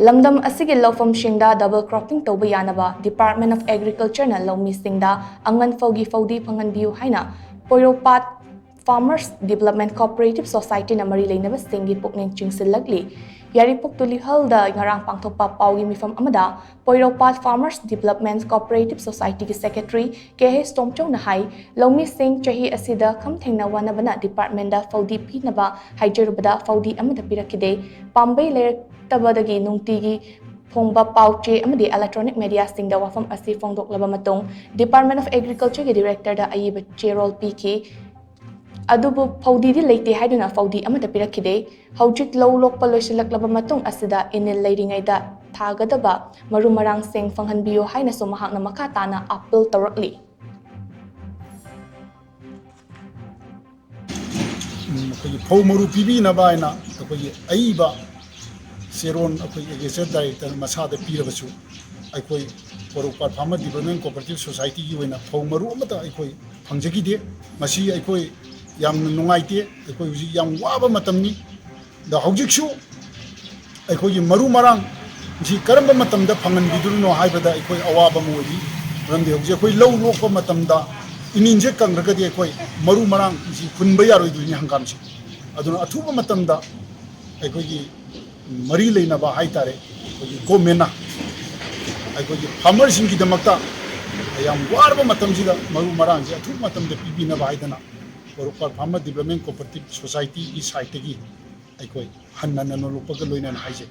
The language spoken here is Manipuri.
LAMDAM ASIGI LOUPHAM Shing Da double cropping TOUBA YANABA Department of Agriculture na Loumee Shing Da Anganphou gi Phoudi Phanghanbiyu HAINA POIROUPAT Farmers Development Cooperative Society na mari LEINABA Singgi PUKNING CHINGSHILLAKLI Yaripok Tulihal da ngarang pangthopa paugi mifam amada POIROUPAT Farmers Development Cooperative Society ki Secretary KH Tomchou na hai Loumee Shing chahi asida khamthengna wanabana department da Phoudi pinaba haijarubada Phoudi amada pirakide Pambai layer tabadagi nungtigi phongba pauche amadi electronic media singda wafam asi phongdoklaba matong Department of Agriculture ki director da ayiba chairol piki adubu Phoudi di leite haiduna Phoudi amada pirakide haujik low lokpa loisilaklaba matong asida inil leiringai da thagadaba marumarang sing Phanghanbiyu haina so mahakna makatana appeal tawrakli Phou maru pibi na ba na akoy aiba Seron akoy executive director masada pirabasu akoy POIROUPAT Farmer Development Cooperative Society gi wena phou maru amata akoy phangjagi de masi akoy yam nungaite akoy uji yam waba matamni da hojiksu akoy maru marang ji karamba matamda phangan bidurno haibada akoy awaba moji ramde hoji akoy low lokpa matamda ininje kangragadi akoy maru marang ji khunba yaroi dunya hangamsi aduna athuba matamda akoy gi mari LEINABA haitare government aikogi farmers ki damakta yam warba matam jida maru marang je athu matam de pibi na baidana POIROUPAT Farmer Development Cooperative Society ki site gi aikoi hanna na lopaga loina haije